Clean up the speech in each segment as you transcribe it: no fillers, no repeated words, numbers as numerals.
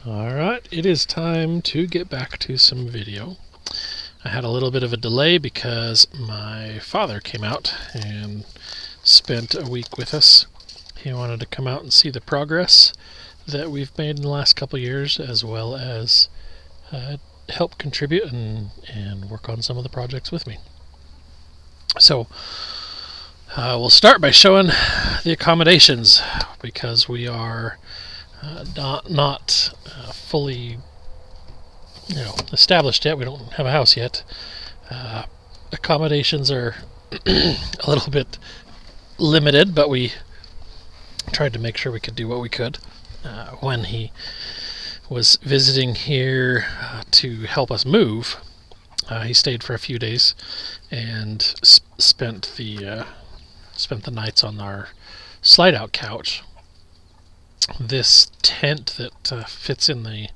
Alright, it is time to get back to some video. I had a little bit of a delay because my father came out and spent a week with us. He wanted to come out and see the progress that we've made in the last couple of years, as well as help contribute and work on some of the projects with me. So we'll start by showing the accommodations, because we are not fully established yet. We don't have a house yet. Accommodations are a little bit limited, but we tried to make sure we could do what we could. When he was visiting here to help us move, he stayed for a few days and spent the nights on our slide-out couch. This tent that fits in the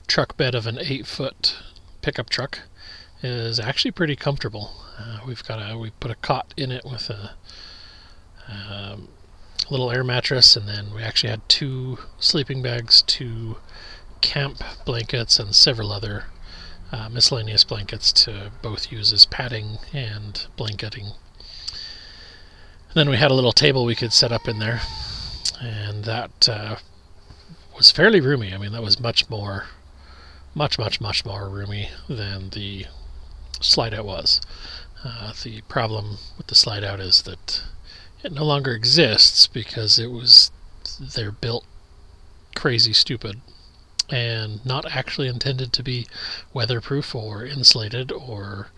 truck bed of an 8-foot pickup truck is actually pretty comfortable. We put a cot in it with a little air mattress, and then we actually had 2 sleeping bags, 2 camp blankets, and several other miscellaneous blankets to both use as padding and blanketing. And then we had a little table we could set up in there, and that was fairly roomy. I mean, that was much more roomy than the slide out was. The problem with the slide out is that it no longer exists because they're built crazy stupid and not actually intended to be weatherproof or insulated or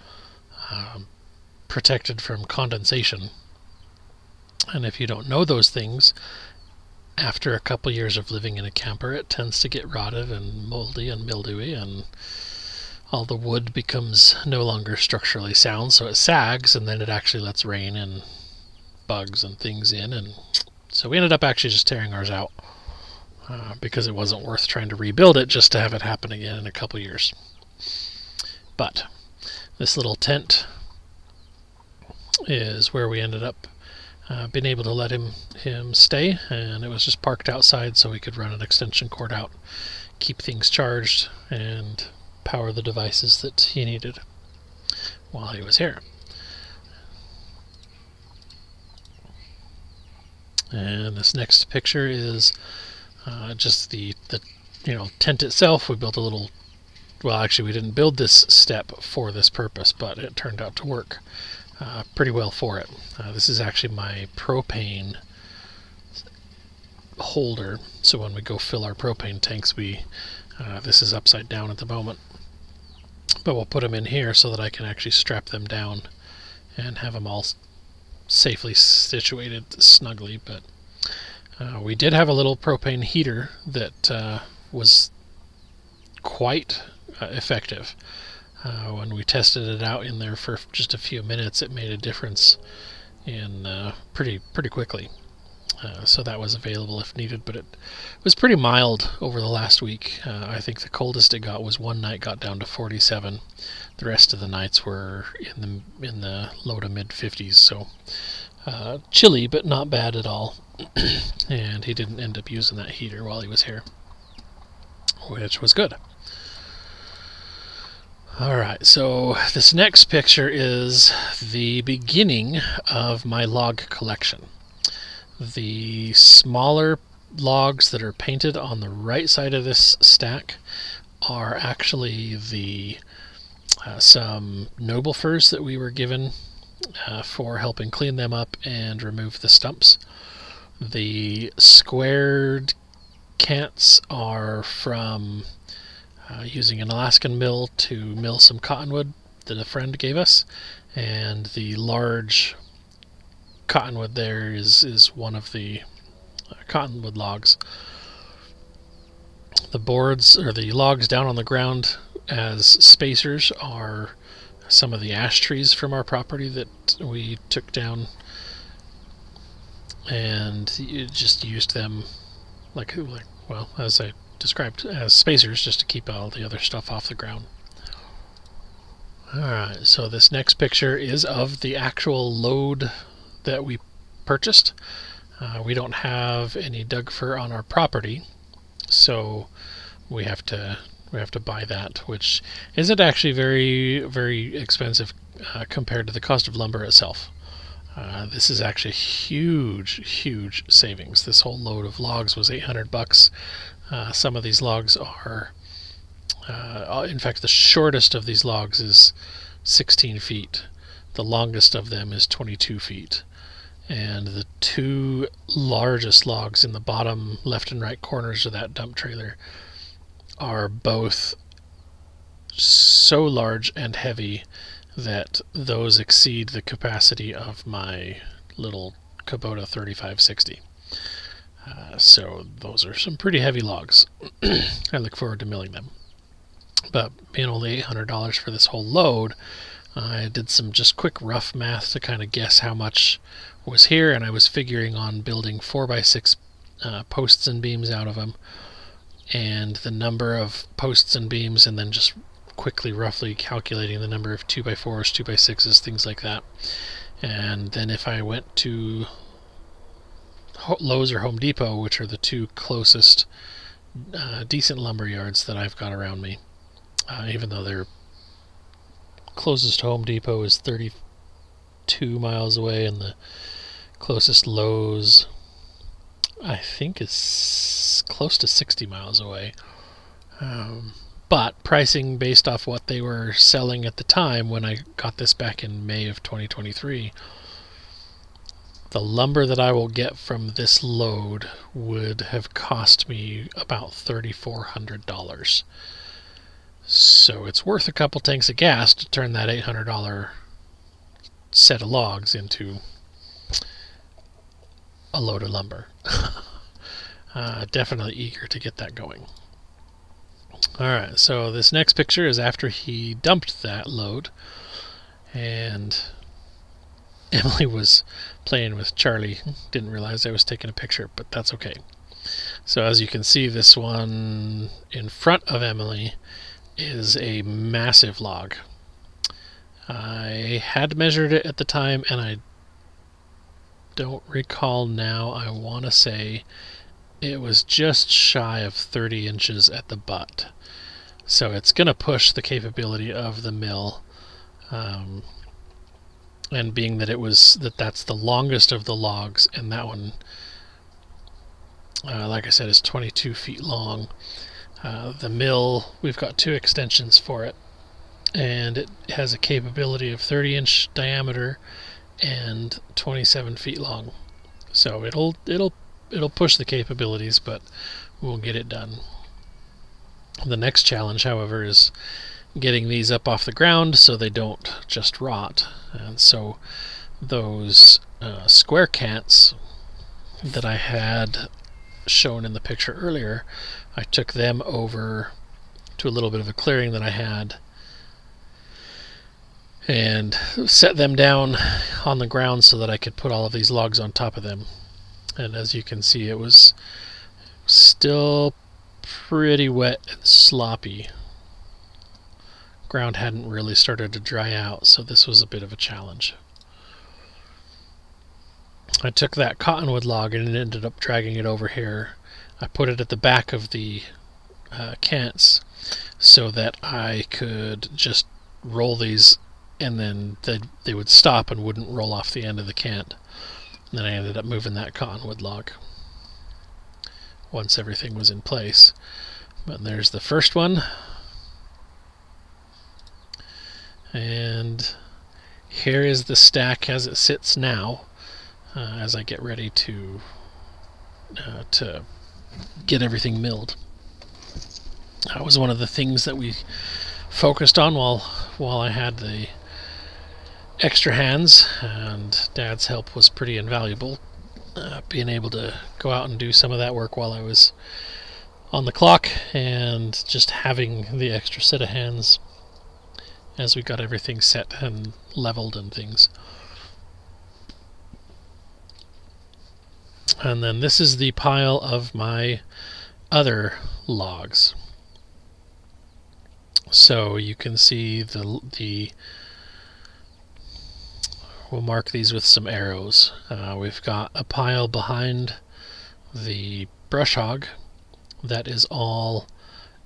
protected from condensation. And if you don't know those things, after a couple years of living in a camper, it tends to get rotted and moldy and mildewy, and all the wood becomes no longer structurally sound, so it sags, and then it actually lets rain and bugs and things in. And so we ended up actually just tearing ours out because it wasn't worth trying to rebuild it just to have it happen again in a couple years. But this little tent is where we ended up been able to let him stay, and it was just parked outside so we could run an extension cord out, keep things charged, and power the devices that he needed while he was here. And this next picture is just the tent itself. We built a little, well, actually we didn't build this step for this purpose, but it turned out to work pretty well for it. This is actually my propane holder, so when we go fill our propane tanks, this is upside down at the moment, but we'll put them in here so that I can actually strap them down and have them all safely situated snugly. But we did have a little propane heater that was quite effective. When we tested it out in there for just a few minutes, it made a difference in pretty quickly. So that was available if needed, but it was pretty mild over the last week. I think the coldest it got was one night got down to 47. The rest of the nights were in the low to mid 50s, so chilly but not bad at all. And he didn't end up using that heater while he was here, which was good. Alright, so this next picture is the beginning of my log collection. The smaller logs that are painted on the right side of this stack are actually some noble firs that we were given for helping clean them up and remove the stumps. The squared cants are from using an Alaskan mill to mill some cottonwood that a friend gave us, and the large cottonwood there is one of the cottonwood logs. The boards, or the logs down on the ground as spacers, are some of the ash trees from our property that we took down, and you just used them as I described, as spacers, just to keep all the other stuff off the ground. Alright, so this next picture is of the actual load that we purchased. We don't have any Doug Fir on our property, so we have to buy that, which isn't actually very expensive compared to the cost of lumber itself. This is actually huge savings. This whole load of logs was $800. Some of these logs are, in fact, the shortest of these logs is 16 feet. The longest of them is 22 feet. And the two largest logs in the bottom left and right corners of that dump trailer are both so large and heavy that those exceed the capacity of my little Kubota 3560. So those are some pretty heavy logs. I look forward to milling them. But being only $800 for this whole load, I did some just quick rough math to kind of guess how much was here, and I was figuring on building 4x6 posts and beams out of them, and the number of posts and beams, and then just quickly roughly calculating the number of 2x4s, 2x6s, things like that. And then if I went to Lowe's or Home Depot, which are the two closest decent lumber yards that I've got around me, even though their closest Home Depot is 32 miles away, and the closest Lowe's I think is close to 60 miles away. But pricing based off what they were selling at the time when I got this back in May of 2023, the lumber that I will get from this load would have cost me about $3,400. So it's worth a couple tanks of gas to turn that $800 set of logs into a load of lumber. Definitely eager to get that going. Alright, so this next picture is after he dumped that load, and Emily was playing with Charlie. Didn't realize I was taking a picture, but that's okay. So as you can see, this one in front of Emily is a massive log. I had measured it at the time, and I don't recall now. I want to say it was just shy of 30 inches at the butt. So it's going to push the capability of the mill. And being that that's the longest of the logs, and that one, like I said, is 22 feet long. The mill, we've got two extensions for it, and it has a capability of 30-inch diameter and 27 feet long. So it'll push the capabilities, but we'll get it done. The next challenge, however, is getting these up off the ground so they don't just rot. And so those square cants that I had shown in the picture earlier, I took them over to a little bit of a clearing that I had and set them down on the ground so that I could put all of these logs on top of them. And as you can see, it was still pretty wet and sloppy. Ground hadn't really started to dry out, so this was a bit of a challenge. I took that cottonwood log and ended up dragging it over here. I put it at the back of the cants so that I could just roll these, and then they would stop and wouldn't roll off the end of the cant. And then I ended up moving that cottonwood log once everything was in place. But there's the first one. And here is the stack as it sits now, as I get ready to get everything milled. That was one of the things that we focused on while I had the extra hands, and Dad's help was pretty invaluable. Being able to go out and do some of that work while I was on the clock, and just having the extra set of hands as we got everything set and leveled and things. And then this is the pile of my other logs. So you can see we'll mark these with some arrows. We've got a pile behind the brush hog that is all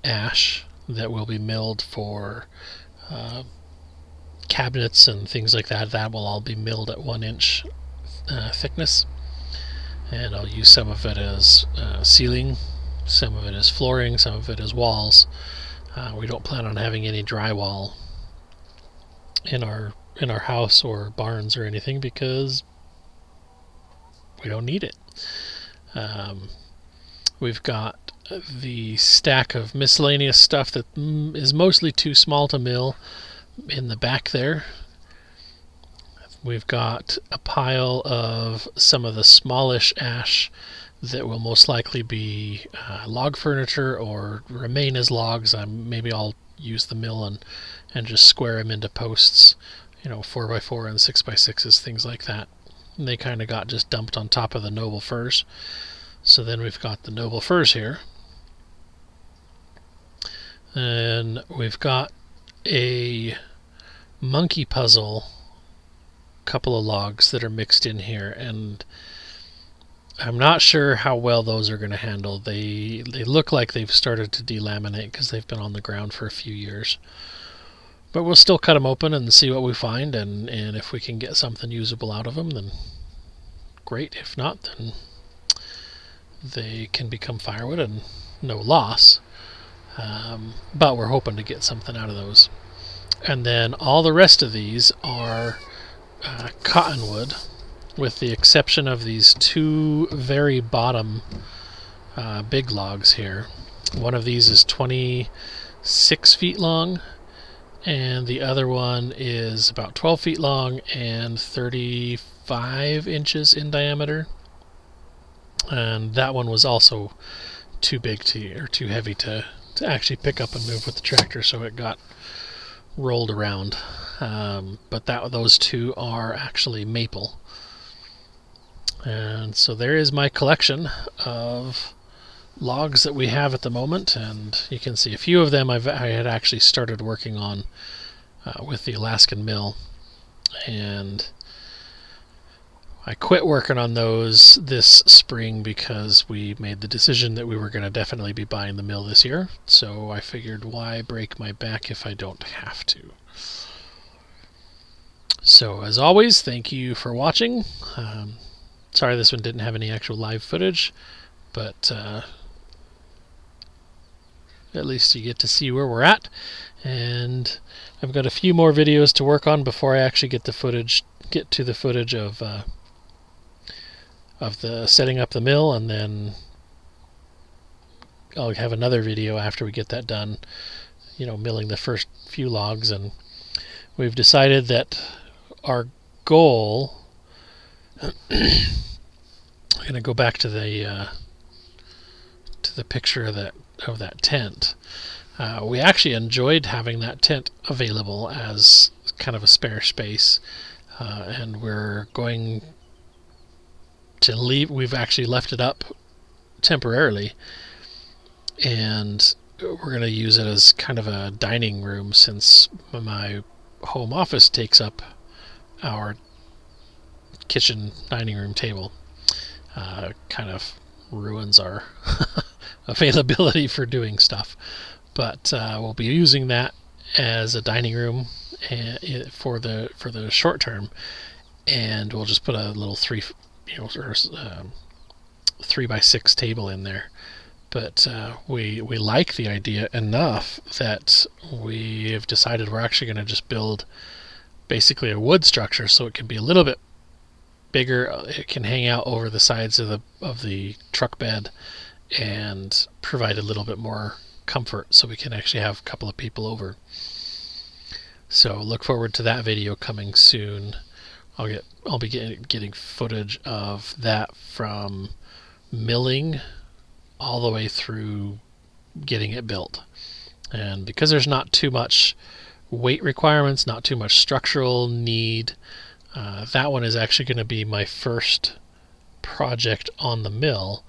ash that will be milled for cabinets and things like that. That will all be milled at 1-inch thickness, and I'll use some of it as ceiling, some of it as flooring, some of it as walls. We don't plan on having any drywall in our house or barns or anything because we don't need it. We've got the stack of miscellaneous stuff that is mostly too small to mill in the back there. We've got a pile of some of the smallish ash that will most likely be log furniture or remain as logs. Maybe I'll use the mill and just square them into posts, 4x4 and 6x6s, things like that. And they kind of got just dumped on top of the noble firs. So then we've got the noble firs here, and we've got a monkey puzzle, couple of logs that are mixed in here, and I'm not sure how well those are going to handle. They look like they've started to delaminate because they've been on the ground for a few years. But we'll still cut them open and see what we find, and if we can get something usable out of them, then great. If not, then they can become firewood and no loss. But we're hoping to get something out of those. And then all the rest of these are cottonwood, with the exception of these two very bottom big logs here. One of these is 26 feet long, and the other one is about 12 feet long and 35 inches in diameter. And that one was also too big or too heavy to actually pick up and move with the tractor, so it got rolled around. But those two are actually maple. And so there is my collection of logs that we have at the moment, and you can see a few of them I had actually started working on with the Alaskan mill, and I quit working on those this spring because we made the decision that we were going to definitely be buying the mill this year. So I figured, why break my back if I don't have to? So as always, thank you for watching. Sorry this one didn't have any actual live footage, but at least you get to see where we're at. And I've got a few more videos to work on before I actually get to the footage of the setting up the mill, and then I'll have another video after we get that done, milling the first few logs. And we've decided that our goal, I'm going to go back to the picture of that tent. We actually enjoyed having that tent available as kind of a spare space, and we're going to leave. We've actually left it up temporarily, and we're going to use it as kind of a dining room, since my home office takes up our kitchen dining room table. Kind of ruins our availability for doing stuff, but we'll be using that as a dining room for the short term, and we'll just put a little 3x6 table in there. But we like the idea enough that we have decided we're actually going to just build basically a wood structure, so it can be a little bit bigger. It can hang out over the sides of the truck bed and provide a little bit more comfort, so we can actually have a couple of people over. So look forward to that video coming soon. I'll be getting footage of that from milling all the way through getting it built. And because there's not too much weight requirements, not too much structural need, that one is actually going to be my first project on the mill,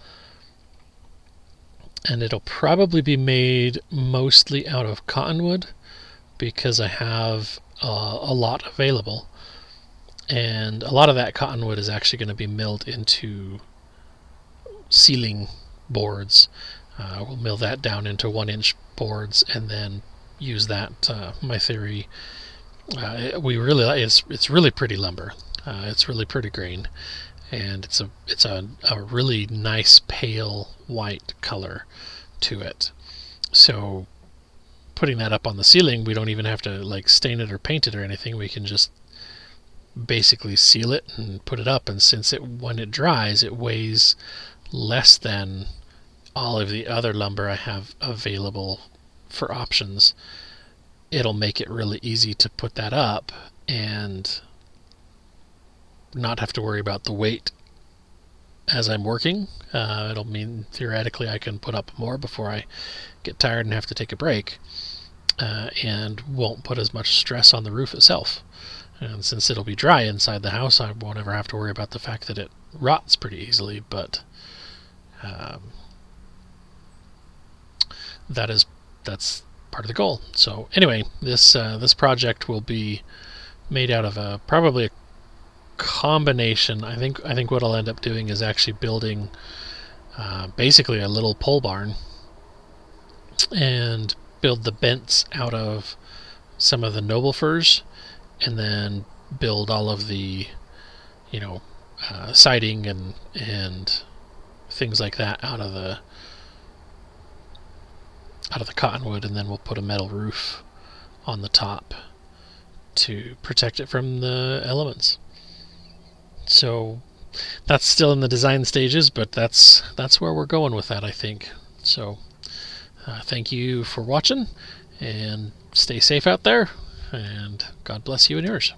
and it'll probably be made mostly out of cottonwood because I have a lot available, and a lot of that cottonwood is actually going to be milled into ceiling boards. We'll mill that down into 1-inch boards and then use that. My theory, we really like it's really pretty lumber. It's really pretty grain, and it's a really nice pale white color to it. So putting that up on the ceiling, we don't even have to like stain it or paint it or anything. We can just basically seal it and put it up, and since when it dries, it weighs less than all of the other lumber I have available for options, it'll make it really easy to put that up and not have to worry about the weight as I'm working. It'll mean theoretically I can put up more before I get tired and have to take a break, and won't put as much stress on the roof itself. And since it'll be dry inside the house, I won't ever have to worry about the fact that it rots pretty easily, but that's part of the goal. So anyway, this project will be made out of probably a combination. I think what I'll end up doing is actually building basically a little pole barn and build the bents out of some of the noble firs, and then build all of the siding and things like that out of the cottonwood, and then we'll put a metal roof on the top to protect it from the elements. So that's still in the design stages, but that's where we're going with that, I think. So thank you for watching, and stay safe out there, and God bless you and yours.